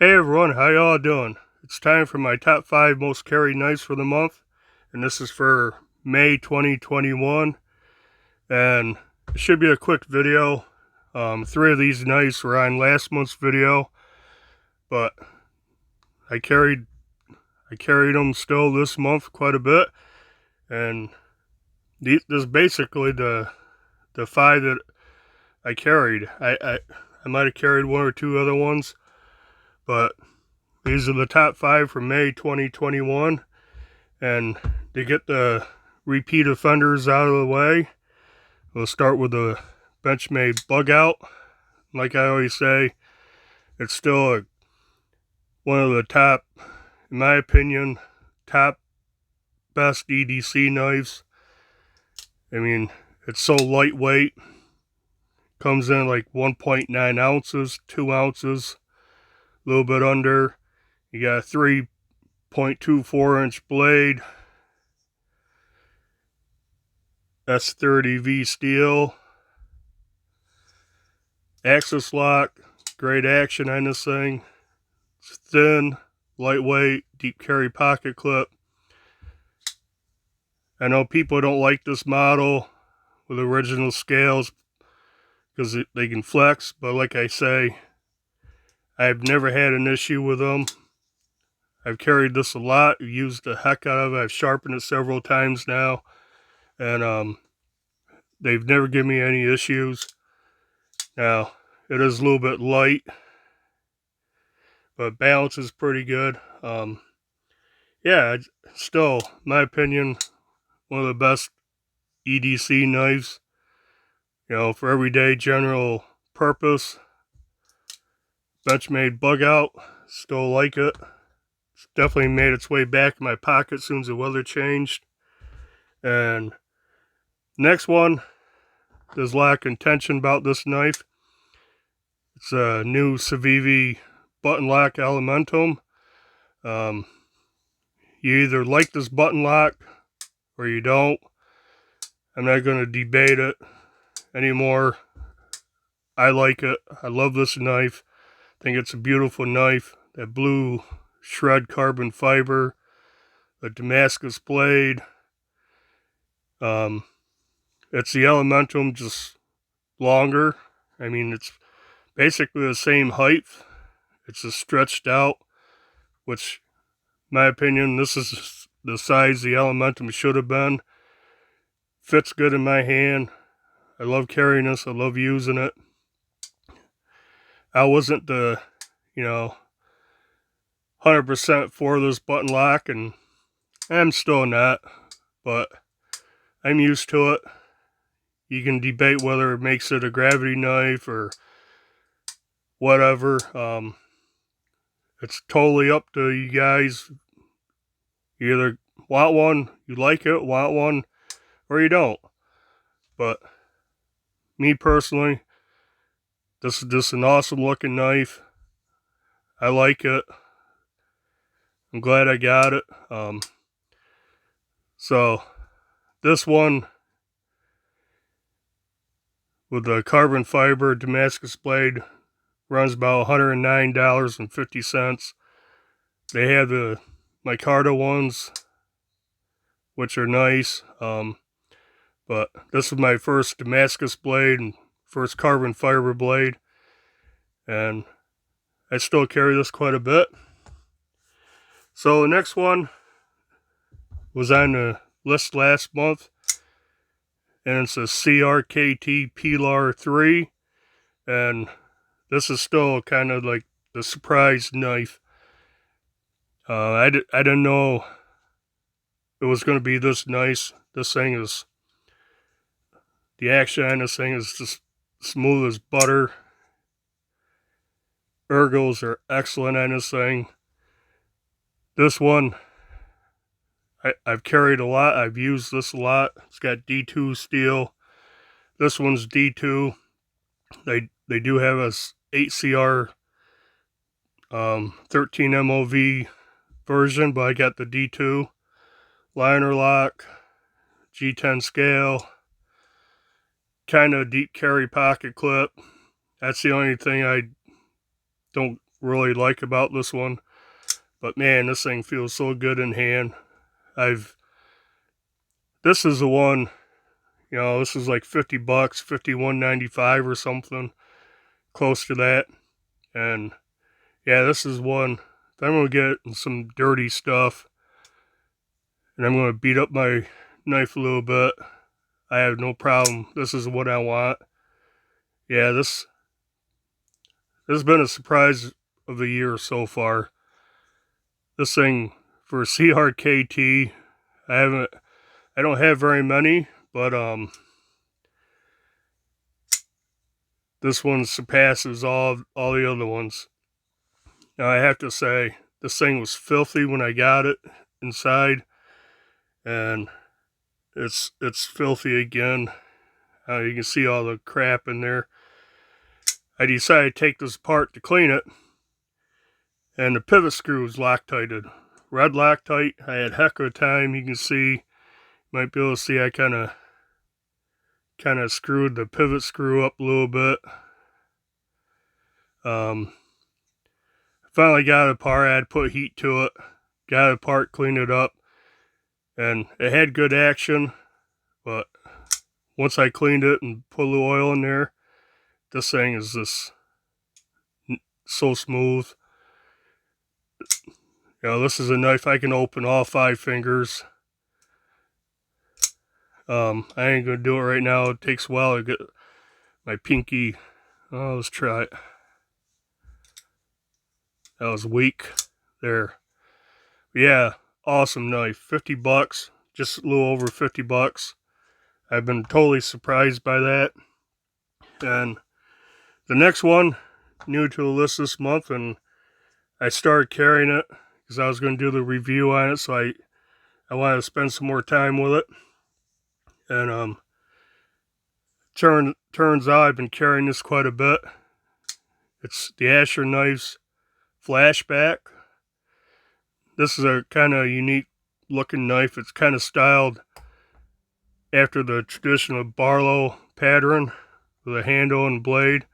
Hey everyone, how y'all doing? It's time for my top 5 most carried knives for the month, and this is for May 2021, and it should be a quick video. 3 of these knives were on last month's video, but I carried them still this month quite a bit, and this is basically the 5 that I carried. I might have carried 1 or 2 other ones, but these are the top 5 for May 2021. And to get the repeat offenders out of the way, we'll start with the Benchmade Bug Out. Like I always say, it's still one of the top, in my opinion, top best EDC knives. I mean, it's so lightweight. Comes in like 1.9 ounces, 2 ounces, a little bit under. You got a 3.24 inch blade. S30V steel. Axis lock. Great action on this thing. It's thin, lightweight, deep carry pocket clip. I know people don't like this model with original scales because they can flex, but like I say, I've never had an issue with them. I've carried this a lot, used the heck out of it. I've sharpened it several times now, and they've never given me any issues. Now, it is a little bit light, but balance is pretty good. Yeah, still, in my opinion, one of the best EDC knives, you know, for everyday general purpose. Benchmade Bug Out, still like it. It's definitely made its way back in my pocket as soon as the weather changed. And next one, there's a lot of contention about this knife. It's a new Civivi button lock Elementum. You either like this button lock or you don't. I'm not going to debate it anymore. I like it. I love this knife. I think it's a beautiful knife. That blue shred carbon fiber, the Damascus blade. It's the Elementum, just longer. I mean, it's basically the same height. It's just stretched out, which, in my opinion, this is the size the Elementum should have been. Fits good in my hand. I love carrying this. I love using it. I wasn't the, 100% for this button lock, and I'm still not, but I'm used to it. You can debate whether it makes it a gravity knife or whatever. It's totally up to you guys. You either want one, you like it, want one, or you don't. But me personally, this is just an awesome looking knife. I like it. I'm glad I got it. So this one with the carbon fiber Damascus blade runs about $109.50. They have the micarta ones, which are nice. But this is my first Damascus blade and first carbon fiber blade, and I still carry this quite a bit. So the next one was on the list last month, and it's a Crkt Pilar 3, and this is still kind of like the surprise knife. I didn't know it was going to be this nice. This thing is, the action on this thing is just smooth as butter. Ergos are excellent on this thing. This one, I've carried a lot. I've used this a lot. It's got D2 steel. This one's D2. They do have a 8CR 13 MOV version, but I got the D2. Liner lock, G10 scale, kind of deep carry pocket clip. That's the only thing I don't really like about this one. But man, this thing feels so good in hand. This is the one, you know, this is like 50 bucks, 51.95 or something, close to that. And yeah, this is one, if I'm going to get some dirty stuff and I'm going to beat up my knife a little bit, I have no problem. This is what I want. Yeah, this has been a surprise of the year so far. This thing for CRKT, I don't have very many, but this one surpasses all the other ones. Now I have to say, this thing was filthy when I got it inside, and it's filthy again. You can see all the crap in there. I decided to take this apart to clean it, and the pivot screw was Loctited. Red Loctite. I had heck of a time. You can see, might be able to see I kind of screwed the pivot screw up a little bit. Finally got it apart. I had to put heat to it. Got it apart, cleaned it up, and it had good action. But once I cleaned it and put a little oil in there, this thing is just so smooth. You know, this is a knife I can open all 5 fingers. I ain't gonna do it right now. It takes a while to get my pinky. Oh, let's try it. That was weak there. Yeah, awesome knife. 50 bucks, just a little over 50 bucks. I've been totally surprised by that. And the next one, new to the list this month, and I started carrying it because I was going to do the review on it, so I wanted to spend some more time with it. And turns out I've been carrying this quite a bit. It's the Asher Knives Flashback. This is a kind of unique looking knife. It's kind of styled after the traditional Barlow pattern with a handle and blade.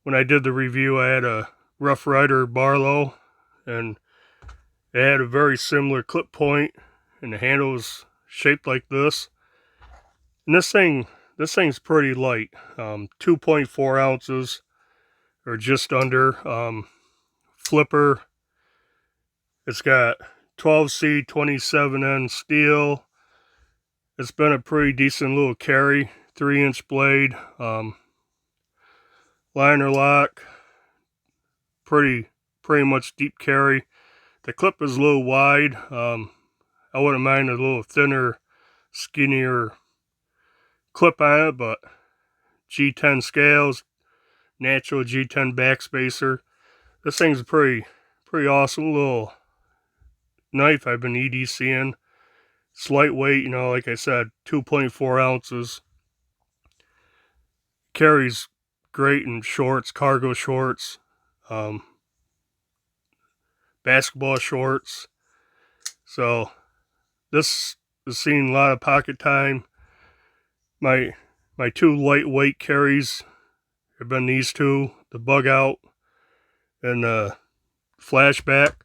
When I did the review, I had a Rough Rider Barlow, and it had a very similar clip point, and the handle was shaped like this. And this thing's pretty light, 2.4 ounces, or just under. Flipper. It's got 12C 27N steel. It's been a pretty decent little carry. 3-inch blade. Liner lock. Pretty much deep carry. The clip is a little wide. I wouldn't mind a little thinner, skinnier clip on it, but G10 scales, natural G10 backspacer. This thing's a pretty awesome little knife I've been EDCing. It's lightweight, you know, like I said, 2.4 ounces. Carries great in shorts, cargo shorts, basketball shorts. So this has seen a lot of pocket time. My 2 lightweight carries have been these 2, the Bug Out and the Flashback.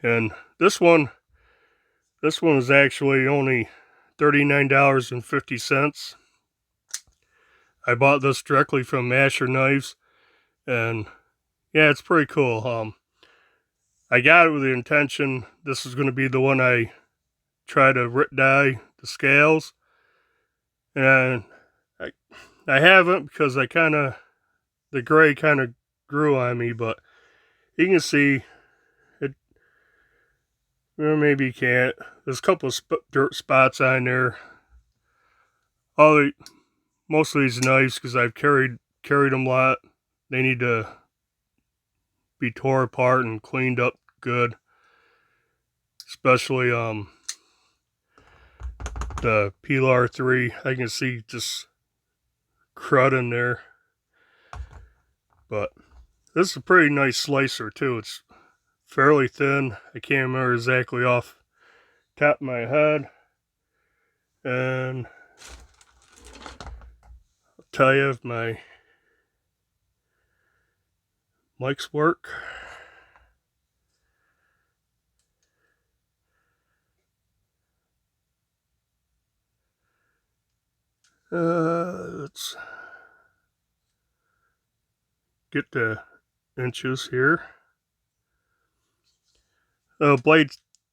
And this one is actually only $39.50. I bought this directly from Asher Knives, and yeah, it's pretty cool. I got it with the intention this is going to be the one I try to rip dye the scales, and I haven't because the gray kind of grew on me, but you can see it. Well, maybe you can't. There's a couple of dirt spots on there. Most of these knives, because I've carried them a lot, they need to be tore apart and cleaned up good. Especially the Pilar 3. I can see just crud in there. But this is a pretty nice slicer too. It's fairly thin. I can't remember exactly off the top of my head. And I'll tell you, my mics work. Let's get the inches here. The blade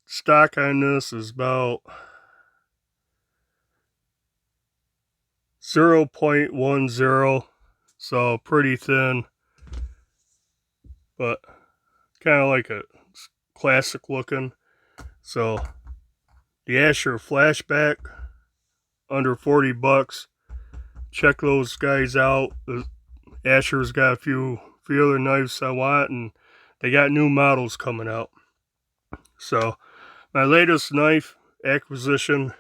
stock on this is about 0.10, so pretty thin, but kind of like a classic looking. So the Asher Flashback, under 40 bucks. Check those guys out. Asher's got a few other knives I want, and they got new models coming out. So my latest knife acquisition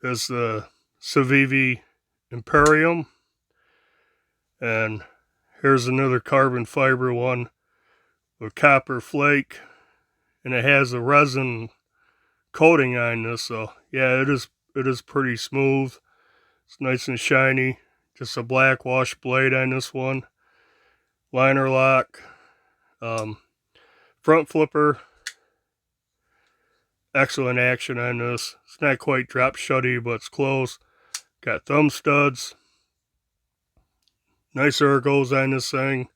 is the Civivi Imperium, and here's another carbon fiber one with copper flake, and it has a resin coating on this, so yeah, it is pretty smooth. It's nice and shiny. Just a black wash blade on this one. Liner lock. Front flipper. Excellent action on this. It's not quite drop shutty, but it's close. Got thumb studs. Nice ergos on this thing.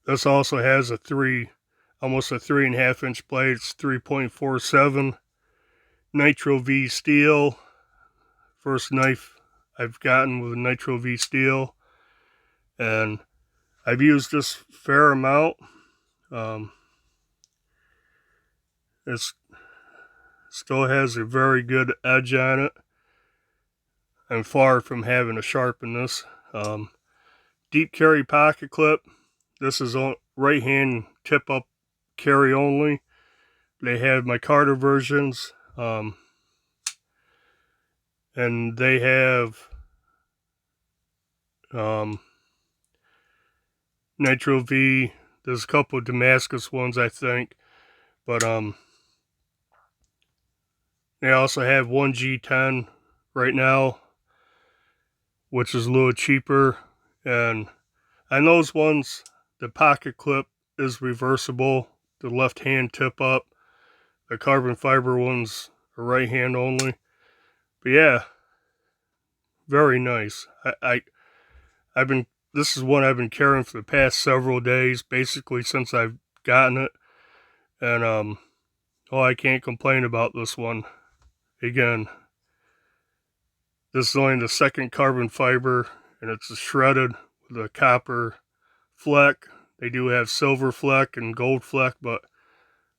This also has almost a 3.5 inch blade. It's 3.47. Nitro-V steel. First knife I've gotten with Nitro-V steel, and I've used this fair amount. It still has a very good edge on it. I'm far from having to sharpen this. Deep carry pocket clip. This is right hand tip up carry only. They have my Carter versions, and they have Nitro-V. There's a couple of Damascus ones, I think, but they also have one G10 right now, which is a little cheaper, and on those ones the pocket clip is reversible, the left hand tip up. The carbon fiber ones are right hand only. But yeah, very nice. This is one I've been carrying for the past several days, basically since I've gotten it, and I can't complain about this one. Again, this is only the second carbon fiber, and it's shredded with a copper fleck. They do have silver fleck and gold fleck, but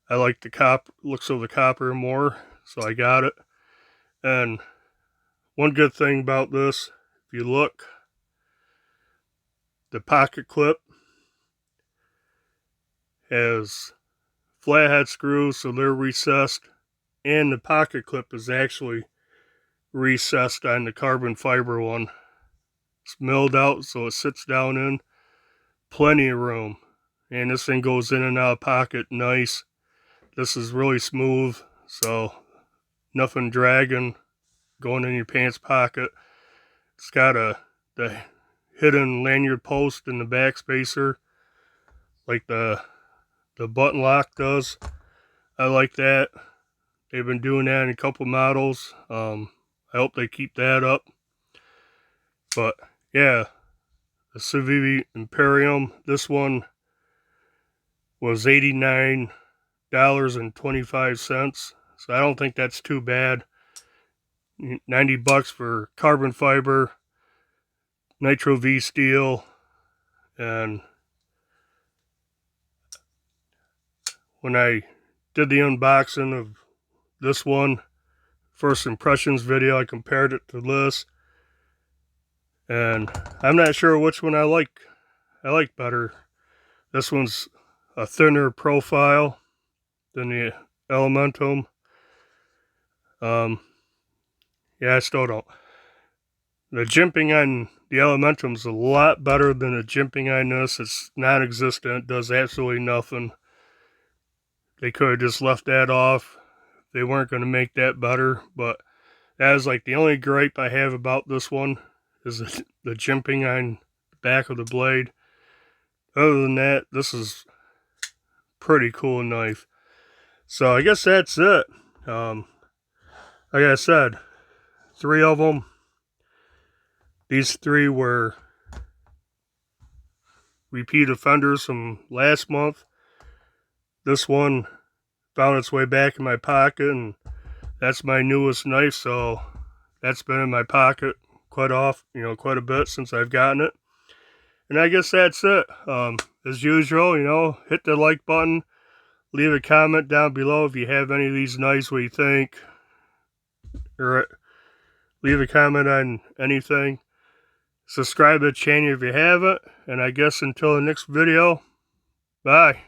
I like the looks of the copper more, so I got it. And one good thing about this, if you look, the pocket clip has flathead screws, so they're recessed, and the pocket clip is actually recessed on the carbon fiber one. It's milled out, so it sits down in. Plenty of room. And this thing goes in and out of pocket nice. This is really smooth, so nothing dragging, going in your pants pocket. It's got the hidden lanyard post in the back spacer, like the button lock does. I like that. They've been doing that in a couple models. I hope they keep that up. But yeah, the Savivi Imperium, this one was $89.25, so I don't think that's too bad. 90 bucks for carbon fiber, Nitro-V steel, and when I did the unboxing of this one, first impressions video, I compared it to this, and I'm not sure which one I like better. This one's a thinner profile than the Elementum. Yeah, I still don't. The jimping on the Elementum's a lot better than the jimping on this. It's non-existent, does absolutely nothing. They could have just left that off. They weren't going to make that better, but that is like the only gripe I have about this one, is the jimping on the back of the blade. other than that, this is pretty cool knife. So I guess that's it. Like I said, 3 of them. These 3 were repeat offenders from last month. This one found its way back in my pocket, and that's my newest knife, so that's been in my pocket quite a bit since I've gotten it. And I guess that's it. As usual, hit the like button, leave a comment down below if you have any of these knives, what you think, or leave a comment on anything. Subscribe to the channel if you haven't, and I guess until the next video, bye.